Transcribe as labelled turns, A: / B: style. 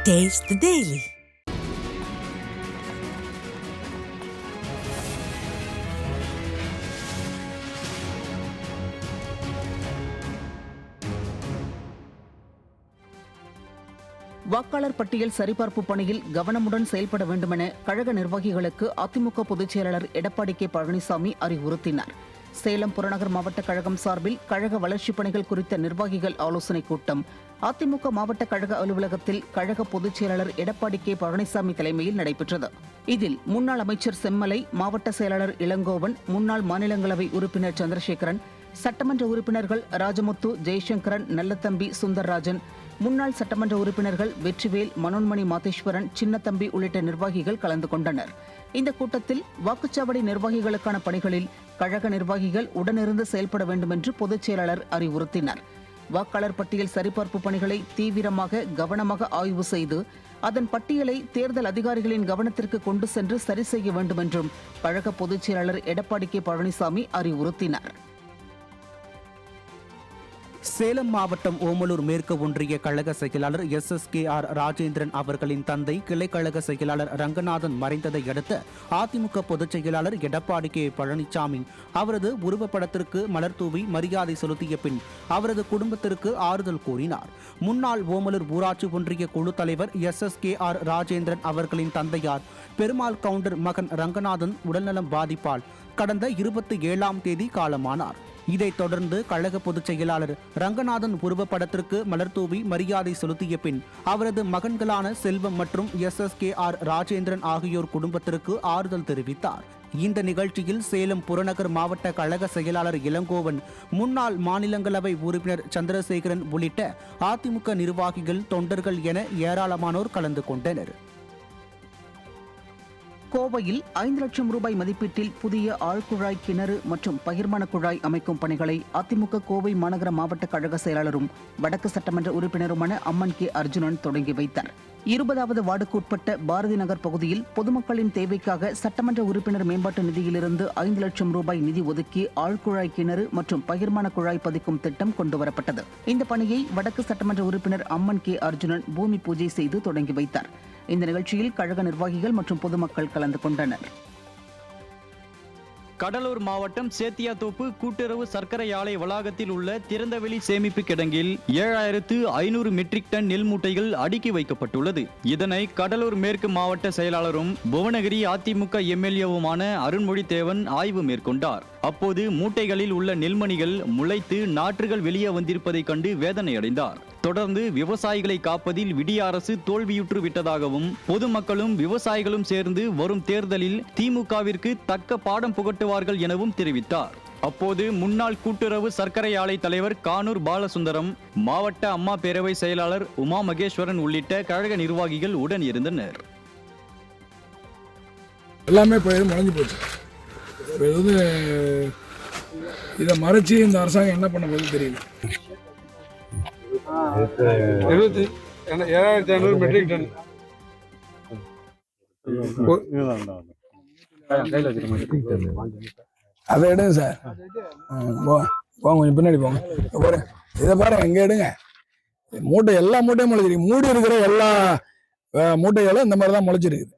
A: Taste the Daily.
B: வாக்காளர் பட்டியல் சரிபார்ப்பு பணியில் கவனமுடன் செயல்பட வேண்டுமென கழக நிர்வாகிகளுக்கு அதிமுக பொதுச் செயலாளர் எடப்பாடி கே பழனிசாமி அறிவுறுத்தினார். சேலம் புறநகர் மாவட்ட கழகம் சார்பில் கழக வளர்ச்சிப் பணிகள் குறித்த நிர்வாகிகள் ஆலோசனைக் கூட்டம் அதிமுக மாவட்ட கழக அலுவலகத்தில் கழக பொதுச் செயலாளர் எடப்பாடி கே பழனிசாமி தலைமையில் நடைபெற்றது. இதில் முன்னாள் அமைச்சர் செம்மலை, மாவட்ட செயலாளர் இளங்கோவன், முன்னாள் மாநிலங்களவை உறுப்பினர் சந்திரசேகரன், சட்டமன்ற உறுப்பினர்கள் ராஜமுத்து, ஜெய்சங்கரன், நல்லத்தம்பி, சுந்தர்ராஜன், முன்னாள் சட்டமன்ற உறுப்பினர்கள் வெற்றிவேல், மனோன்மணி மாதேஸ்வரன், சின்னத்தம்பி உள்ளிட்ட நிர்வாகிகள் கலந்து கொண்டனர். இந்த கூட்டத்தில் வாக்குச்சாவடி நிர்வாகிகளுக்கான பணிகளில் கழக நிர்வாகிகள் உடனிருந்து செயல்பட வேண்டும் என்று பொதுச் செயலாளர் அறிவுறுத்தினார். வாக்காளர் பட்டியல் சரிபார்ப்பு பணிகளை தீவிரமாக கவனமாக ஆய்வு செய்து அதன் பட்டியலை தேர்தல் அதிகாரிகளின் கவனத்திற்கு கொண்டு சென்று சரி செய்ய வேண்டும் என்றும் கழக பொதுச் செயலாளர் எடப்பாடி கே பழனிசாமி அறிவுறுத்தினார்.
C: சேலம் மாவட்டம் ஓமலூர் மேற்கு ஒன்றிய கழக செயலாளர் SSKR ராஜேந்திரன் அவர்களின் தந்தை கிளை கழக செயலாளர் ரங்கநாதன் மறைந்ததை அடுத்து அதிமுக பொதுச் செயலாளர் எடப்பாடி கே பழனிசாமி அவரது உருவப்படத்திற்கு மலர் தூவி மரியாதை செலுத்திய பின் அவரது குடும்பத்திற்கு ஆறுதல் கூறினார். முன்னாள் ஓமலூர் ஊராட்சி ஒன்றிய குழு தலைவர் SSKR ராஜேந்திரன் அவர்களின் தந்தையார் பெருமாள் கவுண்டர் மகன் ரங்கநாதன் உடல்நலம் பாதிப்பால் கடந்த 27ஆம் தேதி காலமானார். இதைத் தொடர்ந்து கழக பொதுச் செயலாளர் ரங்கநாதன் உருவப்படத்திற்கு மலர்தூவி மரியாதை செலுத்திய பின் அவரது மகன்களான செல்வம் மற்றும் SSKR ராஜேந்திரன் ஆகியோர் குடும்பத்திற்கு ஆறுதல் தெரிவித்தார். இந்த நிகழ்ச்சியில் சேலம் புறநகர் மாவட்ட கழக செயலாளர் இளங்கோவன், முன்னாள் மாநிலங்களவை உறுப்பினர் சந்திரசேகரன் உள்ளிட்ட அதிமுக நிர்வாகிகள், தொண்டர்கள் என ஏராளமானோர் கலந்து கொண்டனர். கோவையில் 5 லட்சம் ரூபாய் மதிப்பீட்டில் புதிய ஆழ்குழாய் கிணறு மற்றும் பகிர்மான குழாய் அமைக்கும் பணிகளை அதிமுக கோவை மாநகர மாவட்ட கழக செயலாளரும் வடக்கு சட்டமன்ற உறுப்பினருமான அம்மன் கே அர்ஜுனன் தொடங்கி வைத்தார். 20வது வார்டுக்கு உட்பட்ட பாரதி நகர் பகுதியில் பொதுமக்களின் தேவைக்காக சட்டமன்ற உறுப்பினர் மேம்பாட்டு நிதியிலிருந்து 5 லட்சம் ரூபாய் நிதி ஒதுக்கி ஆழ்குழாய் கிணறு மற்றும் பகிர்மான குழாய் பதிக்கும் திட்டம் கொண்டுவரப்பட்டது. இந்த பணியை வடக்கு சட்டமன்ற உறுப்பினர் அம்மன் கே அர்ஜுனன் பூமி பூஜை செய்து தொடங்கி வைத்தார். இந்த நிகழ்ச்சியில் கழக நிர்வாகிகள் மற்றும் பொதுமக்கள் கலந்து கொண்டனர்.
D: கடலூர் மாவட்டம் சேத்தியாத்தோப்பு கூட்டுறவு சர்க்கரை ஆலை வளாகத்தில் உள்ள திறந்தவெளி சேமிப்பு கிடங்கில் 7500 மெட்ரிக் டன் நெல் மூட்டைகள் அடுக்கி வைக்கப்பட்டுள்ளது. இதனை கடலூர் மேற்கு மாவட்ட செயலாளரும் புவனகிரி அதிமுக MLAவுமான அருண்மொழி தேவன் ஆய்வு மேற்கொண்டார். அப்போது மூட்டைகளில் உள்ள நெல்மணிகள் முளைத்து நாற்றுகள் வெளியே வந்திருப்பதை கண்டு வேதனை அடைந்தார். தொடர்ந்து விவசாயிகளை காப்பதில் விடிய அரசு தோல்வியுற்று விட்டதாகவும் பொதுமக்களும் விவசாயிகளும் சேர்ந்து வரும் தேர்தலில் திமுகவிற்கு தக்க பாடம் புகட்டுவார்கள் எனவும் தெரிவித்தார். அப்போது முன்னாள் கூட்டுறவு சர்க்கரை ஆலை தலைவர் கானூர் பாலசுந்தரம், மாவட்ட அம்மா பேரவை செயலாளர் உமா மகேஸ்வரன் உள்ளிட்ட கழக நிர்வாகிகள் உடன் இருந்தனர்.
E: எல்லாமே முளைஞ்சு போச்சு. இதை மறைச்சு இந்த அரசாங்கம் என்ன பண்ண போது தெரியல.
F: 7500 மெட்ரிக் டன்
E: அதை எடுங்க சார். போங்க கொஞ்சம் பின்னாடி போங்க. இதை பாருங்க, எங்க எடுங்க. மூட்டை எல்லா மூட்டையும் முளைச்சிருக்கு. மூடி இருக்கிற எல்லா மூட்டைகளும் இந்த மாதிரி தான் முளைச்சிருக்குது.